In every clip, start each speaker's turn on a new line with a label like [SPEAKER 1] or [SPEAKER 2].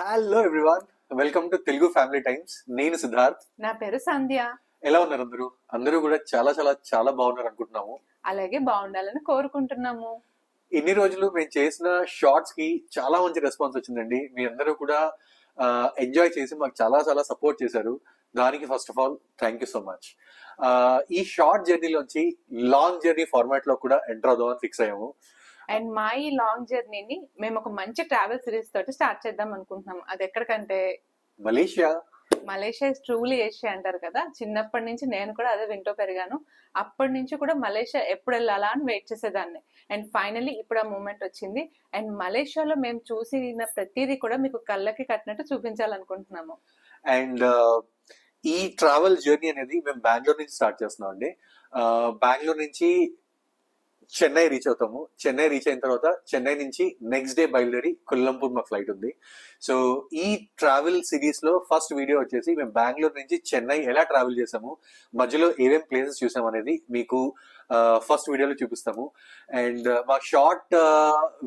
[SPEAKER 1] Hello everyone, welcome to Telugu family times. నేను సిద్ధార్థ్.
[SPEAKER 2] నా పేరు సంధ్య.
[SPEAKER 1] ఎలా ఉన్నారు అందరూ? అందరూ కూడా చాలా చాలా చాలా బాగున్నారు అనుకుంటున్నాము.
[SPEAKER 2] అలాగే బాగుండాలని కోరుకుంటున్నాము.
[SPEAKER 1] ఇన్ని రోజులు మేము చేసిన షార్ట్స్ కి చాలా మంచి రెస్పాన్స్ వచ్చిందండి. మీ అందరూ కూడా ఎంజాయ్ చేసి మాకు చాలా చాలా సపోర్ట్ చేశారు. దానికి first of all thank you so much. ఈ షార్ట్ జర్నీలోంచి లాంగ్ జర్నీ ఫార్మాట్ లో కూడా ఎంటర్ అవుదామని ఫిక్స్ అయ్యాము.
[SPEAKER 2] అండ్ మా ఈ లాంగ్ జర్నీని మేము ఒక మంచి ట్రావెల్ సిరీస్ తోటి స్టార్ట్ చేద్దాం అనుకుంటున్నాం. అది ఎక్కడికంటే
[SPEAKER 1] Malaysia.
[SPEAKER 2] Malaysia is truly Asia అంటారు కదా. చిన్నప్పటి నుంచి నేను కూడా అదే వింటూ పెరిగాను. అప్పటి నుంచి కూడా మలేషియా ఎప్పుడు వెళ్ళాలా అని వెయిట్ చేసేదాన్ని. అండ్ ఫైనలీ ఇప్పుడు ఆ మూమెంట్ వచ్చింది. అండ్ మలేషియాలో మేము చూసిన ప్రతిదీ కూడా మీకు కళ్ళకి కట్టినట్టు చూపించాలనుకుంటున్నాము.
[SPEAKER 1] అండ్ ఈ ట్రావెల్ జర్నీ అనేది మేము బెంగళూరు నుంచి స్టార్ట్ చేస్తున్నాం అండి. బెంగళూరు నుంచి చెన్నై రీచ్ అవుతాము. చెన్నై రీచ్ అయిన తర్వాత చెన్నై నుంచి నెక్స్ట్ డే బయలుదేరి కొల్లంపూర్ మా ఫ్లైట్ ఉంది. సో ఈ ట్రావెల్ సిరీస్ లో ఫస్ట్ వీడియో వచ్చేసి మేము బెంగళూరు నుంచి చెన్నై ఎలా ట్రావెల్ చేసాము, మధ్యలో ఏమేం ప్లేసెస్ చూసాం అనేది మీకు ఫస్ట్ వీడియోలో చూపిస్తాము. అండ్ మా షార్ట్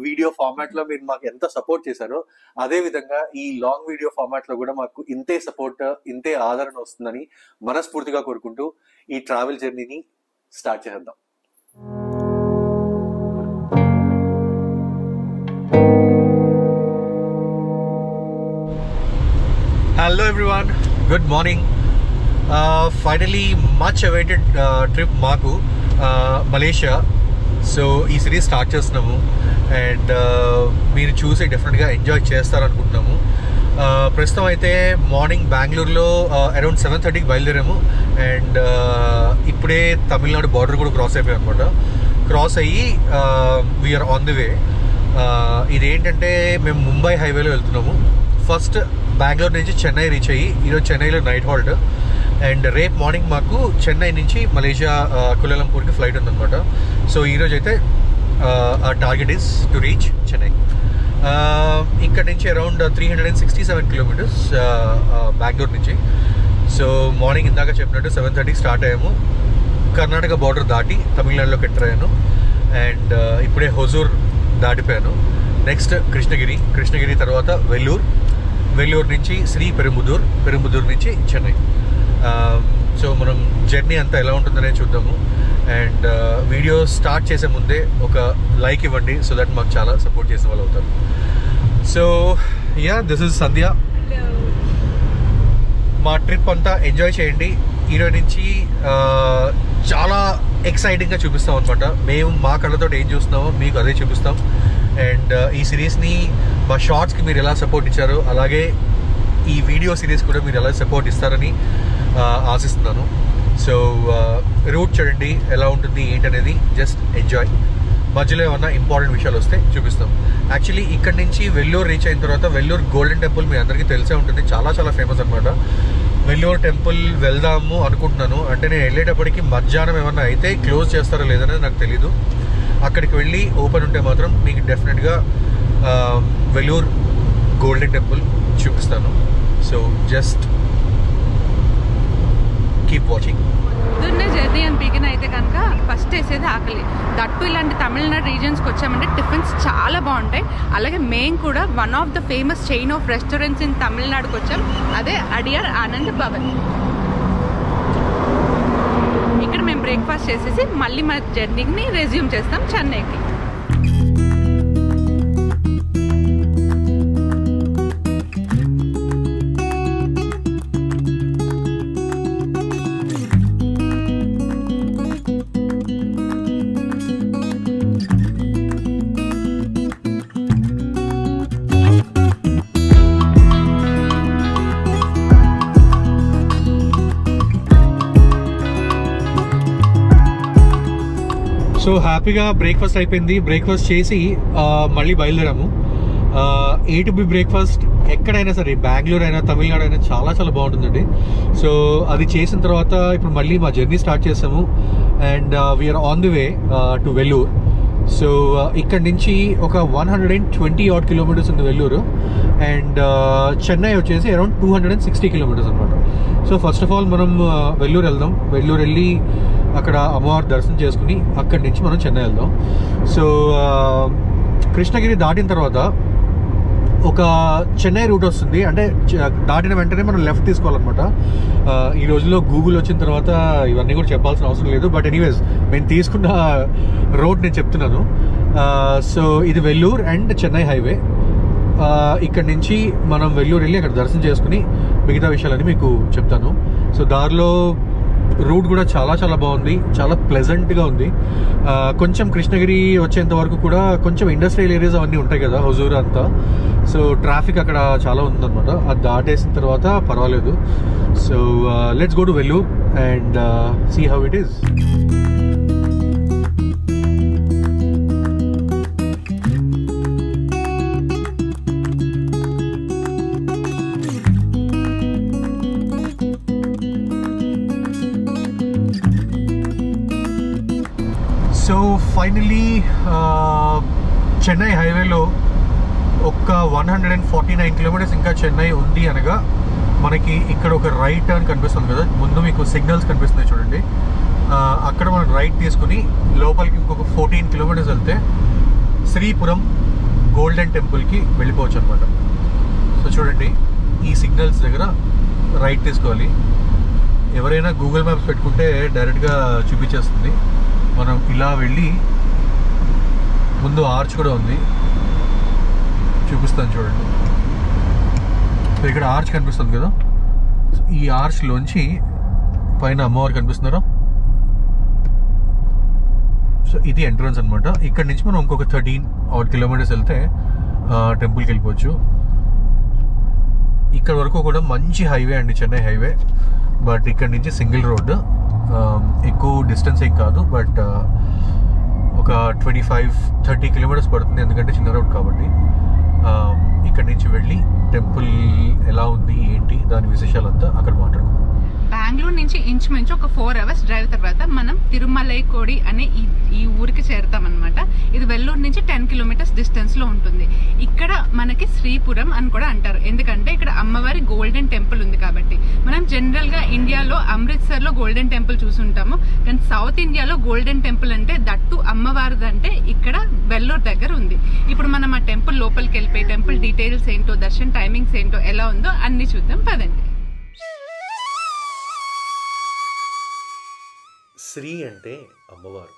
[SPEAKER 1] వీడియో ఫార్మాట్ లో మీరు మాకు ఎంత సపోర్ట్ చేశారో అదే విధంగా ఈ లాంగ్ వీడియో ఫార్మాట్ లో కూడా మాకు ఇంతే సపోర్ట్, ఇంతే ఆదరణ వస్తుందని మనస్ఫూర్తిగా కోరుకుంటూ ఈ ట్రావెల్ జర్నీని స్టార్ట్ చేద్దాం. Hello everyone, good morning. Finally much awaited trip మాకు మలేషియా. సో ఈ సిరీస్ స్టార్ట్ చేస్తున్నాము అండ్ మీరు చూసి డెఫినెట్గా ఎంజాయ్ చేస్తారనుకుంటున్నాము. ప్రస్తుతం అయితే మార్నింగ్ బెంగళూరులో అరౌండ్ 7:30కి బయలుదేరాము అండ్ ఇప్పుడే తమిళనాడు బార్డర్ కూడా క్రాస్ అయిపోయాం అనమాట. క్రాస్ అయ్యి వీఆర్ ఆన్ ది వే. ఇదేంటంటే మేము ముంబై హైవేలో వెళ్తున్నాము. ఫస్ట్ బెంగళూరు నుంచి చెన్నై రీచ్ అయ్యి ఈరోజు చెన్నైలో నైట్ హాల్ట్ అండ్ రేపు మార్నింగ్ మాకు చెన్నై నుంచి మలేషియా కులాలంపూర్కి ఫ్లైట్ ఉందన్నమాట. సో ఈరోజు అయితే ఆ target is to reach Chennai. ఇక్కడ నుంచి అరౌండ్ 367 కిలోమీటర్స్ బెంగళూరు నుంచి. సో మార్నింగ్ ఇందాక చెప్పినట్టు 7:30కి స్టార్ట్ అయ్యాము. కర్ణాటక బార్డర్ దాటి తమిళనాడులోకి ఎంటర్ అయ్యాను అండ్ ఇప్పుడే హొజూర్ దాటిపోయాను. నెక్స్ట్ కృష్ణగిరి తర్వాత వెల్లూరు నుంచి పెరుంబుదూర్ నుంచి చెన్నై. సో మనం జర్నీ అంతా ఎలా ఉంటుందనే చూద్దాము. అండ్ వీడియో స్టార్ట్ చేసే ముందే ఒక లైక్ ఇవ్వండి సో దట్ మాకు చాలా సపోర్ట్ చేసిన వాళ్ళు అవుతారు. సో యా, దిస్ ఇస్ సంధ్య. మా ట్రిప్ అంతా ఎంజాయ్ చేయండి. ఈరోజు నుంచి చాలా ఎక్సైటింగ్గా చూపిస్తాం అనమాట. మేము మా కళ్ళతో ఏం చూస్తున్నామో మీకు అదే చూపిస్తాం. అండ్ ఈ సిరీస్ని మా షార్ట్స్కి మీరు ఎలా సపోర్ట్ ఇచ్చారో అలాగే ఈ వీడియో సిరీస్ కూడా మీరు ఎలా సపోర్ట్ ఇస్తారని ఆశిస్తున్నాను. సో రూట్ చూడండి ఎలా ఉంటుంది ఏంటనేది, జస్ట్ ఎంజాయ్. మధ్యలో ఏమన్నా ఇంపార్టెంట్ విషయాలు వస్తే చూపిస్తాం. యాక్చువల్లీ ఇక్కడ నుంచి వెల్లూరు రీచ్ అయిన తర్వాత వెల్లూరు గోల్డెన్ టెంపుల్ మీ అందరికీ తెలిసే ఉంటుంది, చాలా చాలా ఫేమస్ అనమాట. వెల్లూరు టెంపుల్ వెళ్దాము అనుకుంటున్నాను. అంటే నేను వెళ్ళేటప్పటికి మధ్యాహ్నం ఏమన్నా అయితే క్లోజ్ చేస్తారో లేదనేది నాకు తెలీదు. అక్కడికి వెళ్ళి ఓపెన్ ఉంటే మాత్రం మీకు డెఫినెట్గా వెల్లూరు గోల్డెన్ టెంపుల్ చూపిస్తాను. So just keep watching.
[SPEAKER 2] పొద్దున్నే జర్నీ అని బిగిన్ అయితే కనుక ఫస్ట్ వేసేది ఆకలి. దట్టు ఇలాంటి తమిళనాడు రీజియన్స్కి వచ్చామంటే టిఫిన్స్ చాలా బాగుంటాయి. అలాగే మేము కూడా one of the famous chain of restaurants in తమిళనాడుకి వచ్చాం. అదే అడియార్ ఆనంద్ భవన్. ఇక్కడ మేము బ్రేక్ఫాస్ట్ చేసేసి మళ్ళీ మా జర్నీని రెజ్యూమ్ చేస్తాం చెన్నైకి.
[SPEAKER 1] సో హ్యాపీగా బ్రేక్ఫాస్ట్ అయిపోయింది. బ్రేక్ఫాస్ట్ చేసి మళ్ళీ బయలుదేరాము. ఏ టు బి బ్రేక్ఫాస్ట్ ఎక్కడైనా సరే, బెంగళూరు అయినా తమిళనాడు అయినా చాలా చాలా బాగుంటుందండి. సో అది చేసిన తర్వాత ఇప్పుడు మళ్ళీ మా జర్నీ స్టార్ట్ చేసాము and we're on the way to Vellore. So ఇక్కడ నుంచి ఒక 120 odd కిలోమీటర్స్ ఉంది వెల్లూరు అండ్ చెన్నై వచ్చేసి అరౌండ్ 260 కిలోమీటర్స్ అనమాట. సో ఫస్ట్ ఆఫ్ ఆల్ మనం వెల్లూరు వెళ్దాం. వెల్లూరు వెళ్ళి అక్కడ అమ్మవారి దర్శనం చేసుకుని అక్కడి నుంచి మనం చెన్నై వెళ్దాం. సో కృష్ణగిరి దాటిన తర్వాత ఒక చెన్నై రూట్ వస్తుంది, అంటే దాటిన వెంటనే మనం లెఫ్ట్ తీసుకోవాలన్నమాట. ఈ రోజుల్లో గూగుల్ వచ్చిన తర్వాత ఇవన్నీ కూడా చెప్పాల్సిన అవసరం లేదు. బట్ ఎనీవేస్ నేను తీసుకున్న రోడ్ నేను చెప్తున్నాను. సో ఇది వెల్లూరు అండ్ చెన్నై హైవే. ఇక్కడ నుంచి మనం వెల్లూరు వెళ్ళి అక్కడ దర్శనం చేసుకుని మిగతా విషయాలన్నీ మీకు చెప్తాను. సో దారిలో రూట్ కూడా చాలా చాలా బాగుంది, చాలా ప్లెజెంట్గా ఉంది. కొంచెం కృష్ణగిరి వచ్చేంత వరకు కూడా కొంచెం ఇండస్ట్రియల్ ఏరియాస్ అవన్నీ ఉంటాయి కదా, హుజూర్ అంతా. సో ట్రాఫిక్ అక్కడ చాలా ఉందన్నమాట. అది దాటేసిన తర్వాత పర్వాలేదు. So let's go to Vellore and see how it is. So finally Chennai హైవేలో ఒక 149 కిలోమీటర్స్ ఇంకా చెన్నై ఉంది అనగా మనకి ఇక్కడ ఒక రైట్ టర్న్ కనిపిస్తుంది కదా, ముందు మీకు సిగ్నల్స్ కనిపిస్తున్నాయి చూడండి. అక్కడ మనం రైట్ తీసుకుని లోపలికి ఇంకొక 14 కిలోమీటర్స్ వెళ్తే శ్రీపురం గోల్డెన్ టెంపుల్కి వెళ్ళిపోవచ్చు అనమాట. సో చూడండి, ఈ సిగ్నల్స్ దగ్గర రైట్ తీసుకోవాలి. ఎవరైనా గూగుల్ మ్యాప్స్ పెట్టుకుంటే డైరెక్ట్గా చూపించేస్తుంది. మనం ఇలా వెళ్ళి ముందు ఆర్చ్ కూడా ఉంది, చూపిస్తాను చూడండి. సో ఇక్కడ ఆర్చ్ కనిపిస్తుంది కదా, ఈ ఆర్చ్లోంచి పైన అమ్మవారు కనిపిస్తున్నారా. సో ఇది ఎంట్రన్స్ అనమాట. ఇక్కడ నుంచి మనం ఇంకొక 13 కిలోమీటర్స్ వెళ్తే టెంపుల్కి వెళ్ళిపోవచ్చు. ఇక్కడ వరకు కూడా మంచి హైవే అండి, చెన్నై హైవే. బట్ ఇక్కడ నుంచి సింగిల్ రోడ్, ఎక్కువ డిస్టెన్స్ ఏం కాదు. బట్ ఒక 25-30 కిలోమీటర్స్ పడుతుంది, ఎందుకంటే చిన్న రోడ్ కాబట్టి. ఇక్కడ నుంచి వెళ్ళి టెంపుల్ ఎలా ఉంది ఏంటి దాని విశేషాలంతా అక్కడ మాట్లాడుకుందాం.
[SPEAKER 2] బెంగళూరు నుంచి ఇంచుమించు ఒక 4 hours డ్రైవ్ తర్వాత మనం తిరుమలైకోడి అనే ఈ ఊరికి చేరుతాం అనమాట. ఇది వెల్లూరు నుంచి 10 kilometers డిస్టెన్స్ లో ఉంటుంది. ఇక్కడ మనకి శ్రీపురం అని కూడా అంటారు, ఎందుకంటే ఇక్కడ అమ్మవారి గోల్డెన్ టెంపుల్ ఉంది కాబట్టి. మనం జనరల్ గా ఇండియాలో అమృత్సర్ లో గోల్డెన్ టెంపుల్ చూసుంటాము, కానీ సౌత్ ఇండియాలో గోల్డెన్ టెంపుల్ అంటే దట్టు అమ్మవారిది అంటే ఇక్కడ వెల్లూరు దగ్గర ఉంది. ఇప్పుడు మనం ఆ టెంపుల్ లోపలికి వెళ్ళిపోయి టెంపుల్ డీటెయిల్స్ ఏంటో, దర్శన టైమింగ్స్ ఏంటో, ఎలా ఉందో అన్ని చూద్దాం పదండి.
[SPEAKER 1] శ్రీ అంటే అమ్మవారు,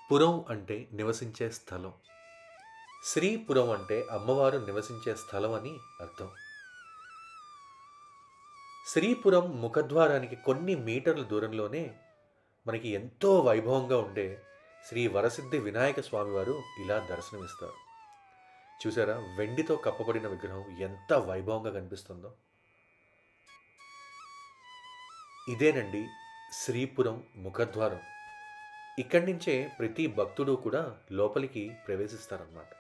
[SPEAKER 1] పురం అంటే నివసించే స్థలం. శ్రీపురం అంటే అమ్మవారు నివసించే స్థలం అని అర్థం. శ్రీపురం ముఖద్వారానికి కొన్ని మీటర్ల దూరంలోనే మనకి ఎంతో వైభవంగా ఉండే శ్రీ వరసిద్ధి వినాయక స్వామివారు ఇలా దర్శనమిస్తారు. చూసారా, వెండితో కప్పబడిన విగ్రహం ఎంత వైభవంగా కనిపిస్తుందో. ఇదేనండి శ్రీపురం ముఖద్వారం. ఇక్కడి నుంచే ప్రతి భక్తుడు కూడా లోపలికి ప్రవేశిస్తారన్నమాట.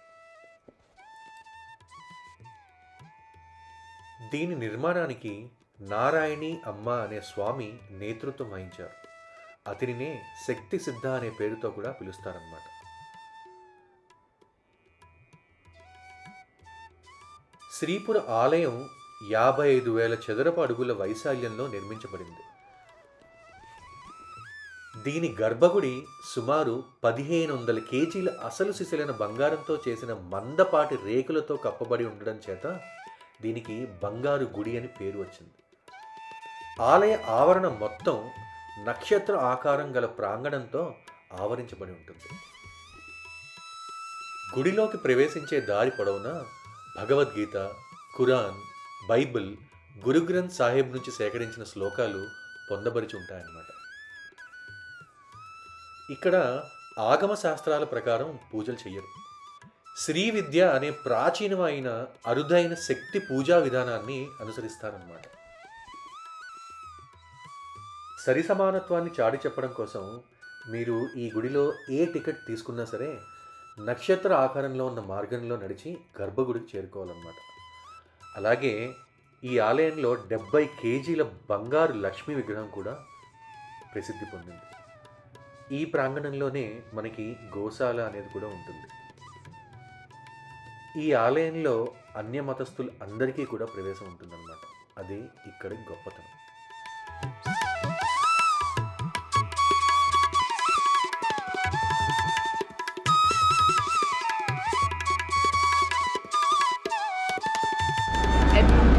[SPEAKER 1] దీని నిర్మాణానికి నారాయణి అమ్మ అనే స్వామి నేతృత్వం వహించారు. అతనినే శక్తి సిద్ధ అనే పేరుతో కూడా పిలుస్తారన్నమాట. శ్రీపుర ఆలయం 55,000 చదరపు అడుగుల వైశాల్యంలో నిర్మించబడింది. దీని గర్భగుడి సుమారు 1,500 కేజీల అసలు సిసలైన బంగారంతో చేసిన మందపాటి రేకులతో కప్పబడి ఉండడం చేత దీనికి బంగారు గుడి అని పేరు వచ్చింది. ఆలయ ఆవరణ మొత్తం నక్షత్ర ఆకారం గల ప్రాంగణంతో ఆవరించబడి ఉంటుంది. గుడిలోకి ప్రవేశించే దారి పొడవున భగవద్గీత, ఖురాన్, బైబిల్, గురు గ్రంథ్ సాహిబ్ నుంచి సేకరించిన శ్లోకాలు పొందబరిచి ఉంటాయన్నమాట. ఇక్కడ ఆగమ శాస్త్రాల ప్రకారం పూజలు చెయ్యరు. శ్రీ విద్య అనే ప్రాచీనమైన అరుదైన శక్తి పూజా విధానాన్ని అనుసరిస్తారన్నమాట. సరి సమానత్వాన్ని చాటి చెప్పడం కోసం మీరు ఈ గుడిలో ఏ టికెట్ తీసుకున్నా సరే నక్షత్ర ఆకారంలో ఉన్న మార్గంలో నడిచి గర్భగుడికి చేరుకోవాలన్నమాట. అలాగే ఈ ఆలయంలో 70 కేజీల బంగారు లక్ష్మీ విగ్రహం కూడా ప్రసిద్ధి పొందింది. ఈ ప్రాంగణంలోనే మనకి గోశాల అనేది కూడా ఉంటుంది. ఈ ఆలయంలో అన్య మతస్థులు అందరికీ కూడా ప్రవేశం ఉంటుందన్నమాట. అది ఇక్కడి గొప్పతనం.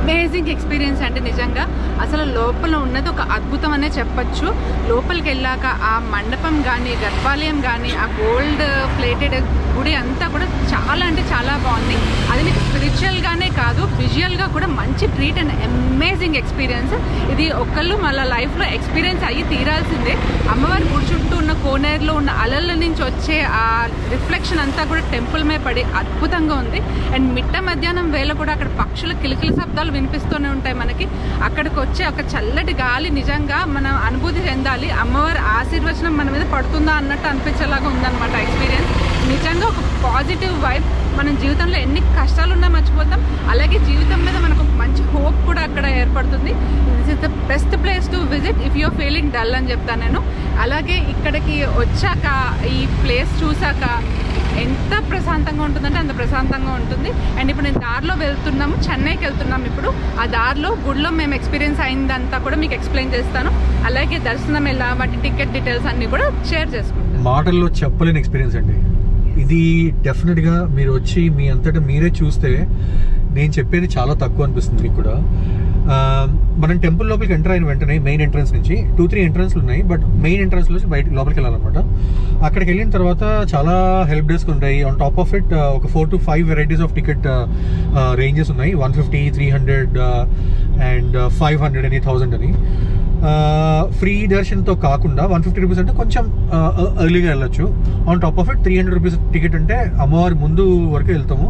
[SPEAKER 2] అమేజింగ్ ఎక్స్పీరియన్స్ అంటే నిజంగా అసలు లోపల ఉన్నది ఒక అద్భుతం అనే చెప్పచ్చు. లోపలికి వెళ్ళాక ఆ మండపం కానీ గర్భాలయం కానీ ఆ గోల్డ్ ప్లేటెడ్ గుడి అంతా కూడా చాలా అంటే చాలా బాగుంది. అది మీకు స్పిరిచువల్గానే కాదు విజువల్గా కూడా మంచి ట్రీట్ అండ్ అమేజింగ్ ఎక్స్పీరియన్స్. ఇది ఒకళ్ళు మళ్ళీ లైఫ్లో ఎక్స్పీరియన్స్ అయ్యి తీరాల్సిందే. అమ్మవారి గుడి చుట్టూ ఉన్న కోనేరులో ఉన్న అలల నుంచి వచ్చే ఆ రిఫ్లెక్షన్ అంతా కూడా టెంపుల్ మీద పడి అద్భుతంగా ఉంది. అండ్ మిట్ట మధ్యాహ్నం వేళ కూడా అక్కడ పక్షుల కిలకిల శబ్దాలు వినిపిస్తూనే ఉంటాయి మనకి. అక్కడికి వచ్చే ఒక చల్లటి గాలి నిజంగా మనం అనుభూతి చెందాలి. అమ్మవారి ఆశీర్వచనం మన మీద పడుతుందా అన్నట్టు అనిపించేలాగా ఉందన్నమాట ఎక్స్పీరియన్స్. నిజంగా ఒక పాజిటివ్ వైబ్. మనం జీవితంలో ఎన్ని కష్టాలున్నా మర్చిపోతాం, అలాగే జీవితం మీద మనకు మంచి హోప్ కూడా అక్కడ ఏర్పడుతుంది. This is the best place to visit if you're feeling dull అని చెప్తాను నేను. అలాగే ఇక్కడికి వచ్చాక ఈ ప్లేస్ చూసాక ఎంత ప్రశాంతంగా ఉంటుందంటే అంత ప్రశాంతంగా ఉంటుంది. అండ్ ఇప్పుడు నేను దారిలో వెళ్తున్నాము, చెన్నైకి వెళ్తున్నాము. ఇప్పుడు ఆ దారిలో గుడిలో మేము ఎక్స్పీరియన్స్ అయిందంతా కూడా మీకు ఎక్స్ప్లెయిన్ చేస్తాను. అలాగే దర్శనం ఎలా, వాటి టికెట్ డీటెయిల్స్ అన్ని కూడా షేర్ చేసుకుంటాను.
[SPEAKER 1] మాటల్లో చెప్పలేని ఎక్స్పీరియన్స్ అండి ఇది. డెఫినెట్గా మీరు వచ్చి మీ అంతటా మీరే చూస్తే నేను చెప్పేది చాలా తక్కువ అనిపిస్తుంది మీకు కూడా. మనం టెంపుల్ లోపలికి ఎంటర్ అయిన వెంటనే మెయిన్ ఎంట్రన్స్ నుంచి 2-3 ఎంట్రన్స్లు ఉన్నాయి, బట్ మెయిన్ ఎంట్రన్స్ నుంచి బయట లోపలికి వెళ్ళాలన్నమాట. అక్కడికి వెళ్ళిన తర్వాత చాలా హెల్ప్ డెస్క్ ఉంటాయి. ఆన్ టాప్ ఆఫ్ ఇట్ ఒక 4 to 5 varieties of ticket ranges ఉన్నాయి. 150, 300 అండ్ 500 అని 1000 అని. ఫ్రీ దర్శన్తో కాకుండా 150 రూపీస్ అంటే కొంచెం ఎర్లీగా వెళ్ళొచ్చు. On top of it 300 rupees ticket అంటే అమ్మవారి ముందు వరకు వెళ్తాము.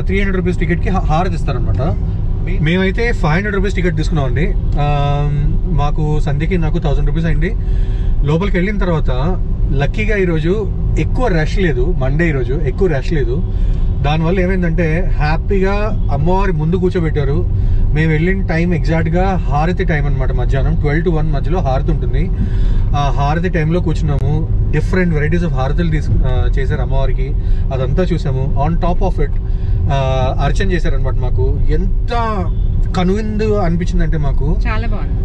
[SPEAKER 1] 300 రూపీస్ టికెట్కి హారతి ఇస్తారనమాట. మేమైతే 500 రూపీస్ టికెట్ తీసుకున్నామండి. మాకు సంధ్యకి నాకు 1000 రూపీస్ అయింది. లోపలికి వెళ్ళిన తర్వాత లక్కీగా ఈరోజు ఎక్కువ రష్ లేదు. మండే ఈరోజు ఎక్కువ రష్ లేదు. దానివల్ల ఏమైందంటే హ్యాపీగా అమ్మవారి ముందు కూర్చోబెట్టారు. మేము వెళ్ళిన టైం ఎగ్జాక్ట్గా హారతి టైం అనమాట. మధ్యాహ్నం 12 to 1 మధ్యలో హారతి ఉంటుంది. ఆ హారతి టైంలో కూర్చున్నాము. డిఫరెంట్ వెరైటీస్ ఆఫ్ హారతులు చేశారు అమ్మవారికి. అదంతా చూసాము. ఆన్ టాప్ ఆఫ్ ఇట్ అర్చన చేశారనమాట. మాకు ఎంత కనువిందు అనిపించిందంటే మాకు
[SPEAKER 2] చాలా బాగుంది.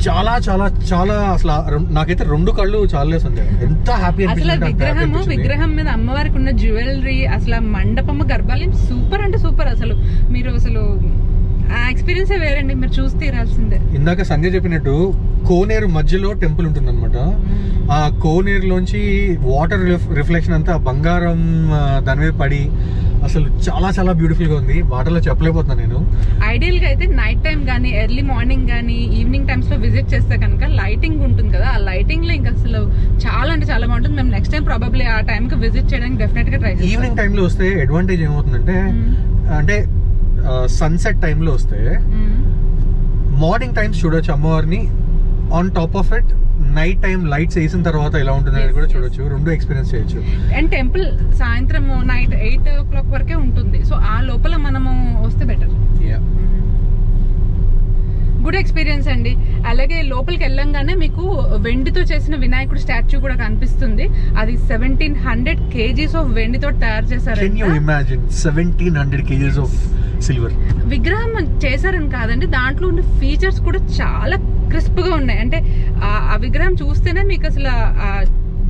[SPEAKER 1] చాలా చాలా చాలా అసలు నాకైతే 2 కళ్ళు చాలేసింది. ఎంత హ్యాపీ
[SPEAKER 2] అసలు విగ్రహం మీద అమ్మవారికి ఉన్న జ్యువెలరీ, అసలు మండపము, గర్భాలయం సూపర్ అంటే సూపర్. అసలు మీరు అసలు ఆ ఎక్స్పీరియన్స్ వేరండి, మీరు చూసి తీరాల్సిందే.
[SPEAKER 1] ఇందాక సంజయ్ చెప్పినట్టు కోనేరు మధ్యలో టెంపుల్ ఉంటుంది అనమాట. ఆ కోనేరులోంచి వాటర్ రిఫ్లెక్షన్ అంతా బంగారం దాని మీద పడి అసలు చాలా చాలా బ్యూటిఫుల్ గా ఉంది. మాటల్లో చెప్పలేకపోతున్నాను నేను.
[SPEAKER 2] ఐడియల్ గా అయితే నైట్ టైం గానీ, ఎర్లీ మార్నింగ్ గానీ, ఈవినింగ్ టైమ్స్ లో విజిట్ చేస్తే కనుక లైటింగ్ ఉంటుంది కదా, ఆ లైటింగ్ లో ఇంకా అసలు చాలా అంటే చాలా బాగుంటుంది. మేము నెక్స్ట్ టైం ప్రాబబ్లీ ఆ టైం కి విజిట్ చేయడానికి డెఫినెట్ గా ట్రై చేస్తాం.
[SPEAKER 1] ఈవినింగ్ టైమ్ లో వస్తే అడ్వాంటేజ్ ఏమవుతుందంటే, అంటే సన్సెట్ టైమ్ లో వస్తే మార్నింగ్ టైమ్స్ చూడొచ్చు అమ్మవారిని. On top of it night time lights వేసిన తర్వాత ఎలా ఉంటుంది అనేది కూడా చూడొచ్చు. 2 ఎక్స్పీరియన్స్ చేయొచ్చు.
[SPEAKER 2] అండ్ టెంపుల్ సాయంత్రం నైట్ 8 o'clock వరకే ఉంటుంది. సో ఆ లోపల మనము వస్తే బెటర్. గుడ్ ఎక్స్పీరియన్స్ అండి. అలాగే లోపలికి వెళ్ళంగానే మీకు వెండితో చేసిన వినాయకుడు స్టాచ్యూ కూడా కనిపిస్తుంది. అది 1700 kgs ఆఫ్ వెండితో తయారు చేశారు.
[SPEAKER 1] 1700 kgs ఆఫ్ సిల్వర్
[SPEAKER 2] విగ్రహం చేశారని కాదండి, దాంట్లో ఉన్న ఫీచర్స్ కూడా చాలా క్రిస్ప్ గా ఉన్నాయి. అంటే ఆ విగ్రహం చూస్తేనే మీకు అసలు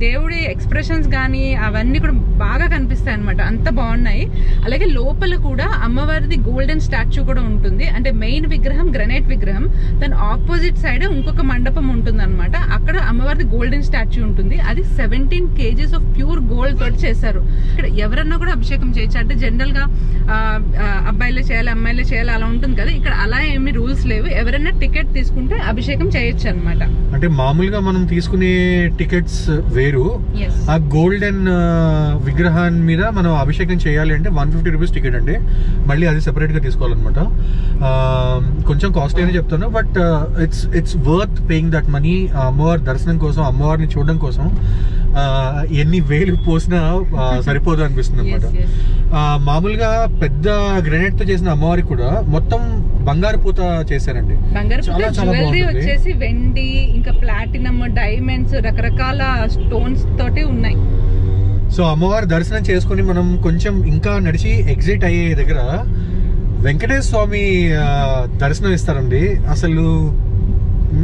[SPEAKER 2] దేవుడి ఎక్స్ప్రెషన్స్ కానీ అవన్నీ కూడా బాగా కనిపిస్తాయి అనమాట. అంత బాగున్నాయి. అలాగే లోపల కూడా అమ్మవారిది గోల్డెన్ స్టాచ్యూ కూడా ఉంటుంది. అంటే మెయిన్ విగ్రహం గ్రనైట్ విగ్రహం, దాని ఆపోజిట్ సైడ్ ఇంకొక మండపం ఉంటుంది అనమాట. అక్కడ అమ్మవారిది గోల్డెన్ స్టాచ్యూ ఉంటుంది. అది 17 kgs ఆఫ్ ప్యూర్ గోల్డ్ తోటి చేశారు. ఇక్కడ ఎవరన్నా కూడా అభిషేకం చేయొచ్చు. అంటే జనరల్ గా అబ్బాయిలే చేయాలి, అమ్మాయిలే చేయాలి అలా ఉంటుంది కదా. ఇక్కడ అలా ఏమి రూల్స్ లేవు. ఎవరైనా టికెట్ తీసుకుంటే అభిషేకం చేయొచ్చు అనమాట.
[SPEAKER 1] అంటే మామూలుగా మనం తీసుకునే టికెట్స్ వేరు. ఆ గోల్డెన్ విగ్రహాన్ని మీద మనం అభిషేకం చేయాలి అంటే 150 రూపీస్ టికెట్ అండి. మళ్ళీ అది సెపరేట్ గా తీసుకోవాలన్నమాట. కొంచెం కాస్ట్లీ అని చెప్తాను, but it's worth paying that money. అమ్మవారి దర్శనం కోసం, అమ్మవారిని చూడడం కోసం ఎన్ని వేలు పోసినా సరిపోదు అనిపిస్తుంది అనమాట. మామూలుగా పెద్ద గ్రెనేట్ తో చేసిన అమ్మవారికి కూడా మొత్తం బంగారు పూత చేశారండి.
[SPEAKER 2] చాలా చాలా వచ్చేసి వెండి, ఇంకా ప్లాటినం, డైమండ్స్, రకరకాల స్టోన్స్ తోటి ఉన్నాయి.
[SPEAKER 1] సో అమ్మవారి దర్శనం చేసుకుని మనం కొంచెం ఇంకా నడిచి ఎగ్జిట్ అయ్యే దగ్గర వెంకటేశ్వర స్వామి దర్శనం ఇస్తారండి. అసలు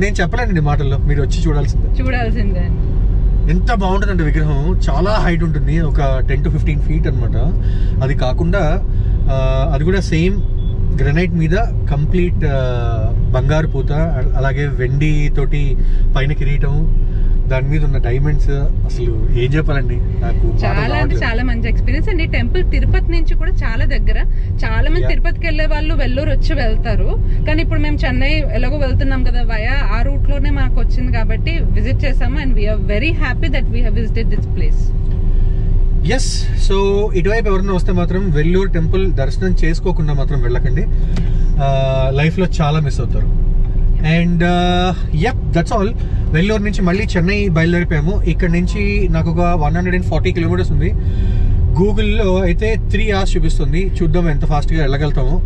[SPEAKER 1] నేను చెప్పలేనండి మాటల్లో, మీరు వచ్చి చూడాల్సిందే. ఎంత బాగుంటుందంటే విగ్రహం చాలా హైట్ ఉంటుంది, ఒక 10 to 15 feet అనమాట. అది కాకుండా అది కూడా సేమ్ గ్రనైట్ మీద కంప్లీట్ బంగారు పూత, అలాగే వెండి తోటి పైన కిరీటం, దాని మీద ఉన్న డైమండ్స్, అసలు ఏం చెప్పాలండి, నాకు
[SPEAKER 2] చాలా అంటే చాలా మంచి ఎక్స్పీరియన్స్ అండి. టెంపుల్ తిరుపతి నుంచి కూడా చాలా దగ్గర. చాలా మంది తిరుపతికి వెళ్లే వాళ్ళు వెల్లూరు వచ్చి వెళ్తారు, కానీ ఇప్పుడు మేము చెన్నై ఎలాగో వెళ్తున్నాం కదా వయా, ఆ రూట్ లోనే మనకు వచ్చింది కాబట్టి విజిట్ చేసాము. And we're very happy that we have visited this place.
[SPEAKER 1] Yes. So ఇటువైపు ఎవరైనా వస్తే మాత్రం వెల్లూరు టెంపుల్ దర్శనం చేసుకోకుండా మాత్రం వెళ్ళకండి, లైఫ్లో చాలా మిస్ అవుతారు. And that's all. వెల్లూరు నుంచి మళ్ళీ చెన్నై బయలుదేరిపోయాము. ఇక్కడ నుంచి నాకు ఒక 140 కిలోమీటర్స్ ఉంది. గూగుల్లో అయితే 3 hours చూపిస్తుంది. చూద్దాం ఎంత ఫాస్ట్గా వెళ్ళగలుగుతాము.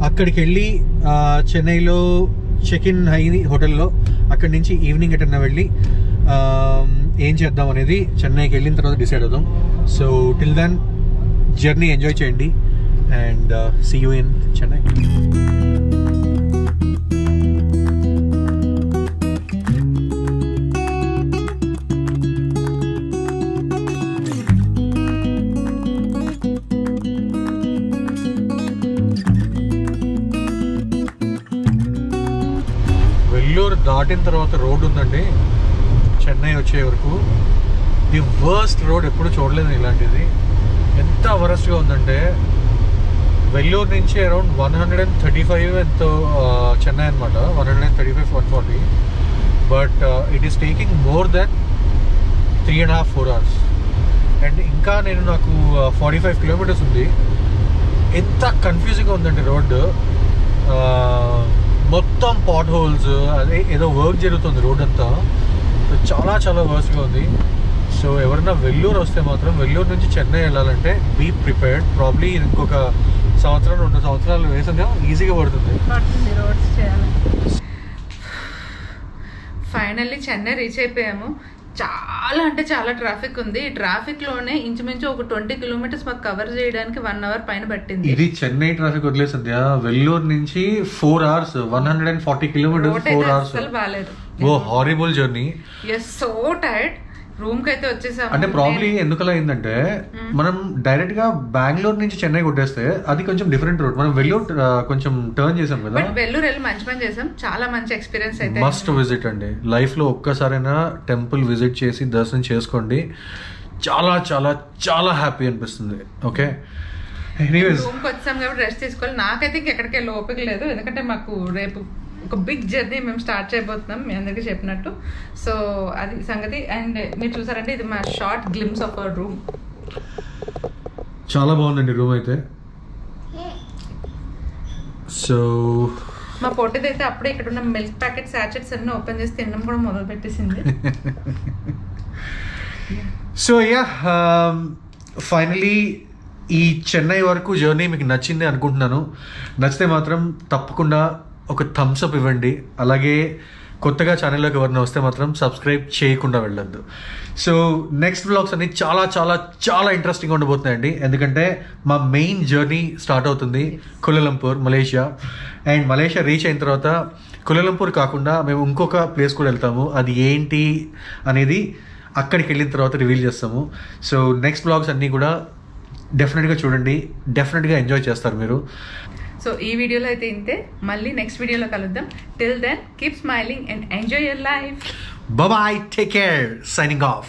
[SPEAKER 1] అక్కడికి వెళ్ళి చెన్నైలో చెక్ ఇన్ అయ్యి హోటల్లో, అక్కడి నుంచి ఈవినింగ్ ఎటన్నా వెళ్ళి ఏం చేద్దాం అనేది చెన్నైకి వెళ్ళిన తర్వాత డిసైడ్ అవుదాం. So till then journey enjoy చేయండి and see you in Chennai. Vellore దాటిన తర్వాత రోడ్ ఉందండి చెన్నై వచ్చే వరకు. ది వర్స్ట్ రోడ్ ఎప్పుడు చూడలేదు ఇలాంటిది. ఎంత వరస్ట్గా ఉందంటే వెల్లూరు నుంచి అరౌండ్ 135 ఎంతో చెన్నై అనమాట, 135-140. But it is taking more than 3.5-4 hours. And ఇంకా నాకు 45 కిలోమీటర్స్ ఉంది. ఎంత కన్ఫ్యూజింగ్గా ఉందండి రోడ్డు. మొత్తం పాట్ హోల్స్, అదే ఏదో వర్క్ జరుగుతుంది రోడ్ అంతా. చాలా చాలా వర్స్ట్గా ఉంది. సో ఎవరైనా వెల్లూరు వస్తే మాత్రం, వెల్లూరు నుంచి చెన్నై వెళ్ళాలంటే బీ ప్రిపేర్డ్. ప్రాబ్లీ ఇంకొక 1-2 సంవత్సరాలు వేసంగా ఈజీగా పడుతుంది.
[SPEAKER 2] ఫైనల్లీ చెన్నై రీచ్ అయిపోయాము. చాలా అంటే చాలా ట్రాఫిక్ ఉంది. ఈ ట్రాఫిక్ లోనే ఇంచుమించు ఒక 20 కిలోమీటర్స్ మాకు కవర్ చేయడానికి 1 hour పైన పట్టింది.
[SPEAKER 1] ఇది చెన్నై ట్రాఫిక్ వదిలేసింది. వెల్లూరు నుంచి 4 hours, 140 కిలోమీటర్స్, 4 hours.
[SPEAKER 2] బాగాలేదు.
[SPEAKER 1] Oh horrible journey.
[SPEAKER 2] Yes, so tired. Room కి అయితే వచ్చేసాము.
[SPEAKER 1] అంటే ప్రాబ్లీ ఎందుకలా అయిందంటే, మనం డైరెక్ట్ గా బెంగళూరు నుంచి చెన్నై కొట్టేస్తే అది కొంచెం డిఫరెంట్ రూట్. మనం వెల్లూరు కొంచెం టర్న్ చేసాం కదా.
[SPEAKER 2] బట్ వెల్లూరు వెళ్ళి మంచి పని చేసాం. చాలా మంచి ఎక్స్పీరియన్స్ అయితే.
[SPEAKER 1] మస్ట్ విజిట్ అండి. లైఫ్ లో ఒక్కసారైనా టెంపుల్ విజిట్ చేసి దర్శనం చేసుకోండి. చాలా చాలా చాలా హ్యాపీ అనిపిస్తుంది. ఓకే, ఎనీవేస్
[SPEAKER 2] రూమ్ కి వచ్చాం కాబట్టి రెస్ట్ తీసుకోవాలి. నాకైతే ఇంకెక్కడికి వెళ్ళి ఓపిక లేదు, ఎందుకంటే మాకు రేపు ఒక బిగ్ జర్నీ మేము స్టార్ట్ చేయబోతున్నాం, మీ అందరికీ చెప్పినట్టు. సో అది సంగతి. అండ్ మీరు చూసారంటే ఇది మా short glimpse of our room.
[SPEAKER 1] చాలా బాగుందండి రూమ్ అయితే. సో
[SPEAKER 2] మా పొట్టిది అయితే అప్పుడే ఇక్కడ ఉన్న మిల్క్ ప్యాకెట్ సాచెట్స్ అన్ని ఓపెన్ చేసి తినడం కూడా మొదలు పెట్టేసింది.
[SPEAKER 1] సో యా, ఫైనలీ ఈ చెన్నై వరకు జర్నీ మీకు నచ్చింది అనుకుంటున్నాను. నచ్చితే మాత్రం తప్పకుండా ఒక థమ్స్ అప్ ఇవ్వండి. అలాగే కొత్తగా ఛానల్లోకి ఎవరైనా వస్తే మాత్రం సబ్స్క్రైబ్ చేయకుండా వెళ్ళొద్దు. సో నెక్స్ట్ వ్లాగ్స్ అన్ని చాలా చాలా చాలా ఇంట్రెస్టింగ్గా ఉండబోతున్నాయండి. ఎందుకంటే మా మెయిన్ జర్నీ స్టార్ట్ అవుతుంది కులాలంపూర్, మలేషియా. అండ్ మలేషియా రీచ్ అయిన తర్వాత కులాలంపూర్ కాకుండా మేము ఇంకొక ప్లేస్ కూడా వెళ్తాము. అది ఏంటి అనేది అక్కడికి వెళ్ళిన తర్వాత రివీల్ చేస్తాము. సో నెక్స్ట్ వ్లాగ్స్ అన్నీ కూడా డెఫినెట్గా చూడండి, డెఫినెట్గా ఎంజాయ్ చేస్తారు మీరు.
[SPEAKER 2] సో ఈ వీడియోలో అయితే ఇంతే. మళ్ళీ నెక్స్ట్ వీడియోలో కలుద్దాం. Till then keep smiling and enjoy your life.
[SPEAKER 1] Bye-bye, take care, signing off.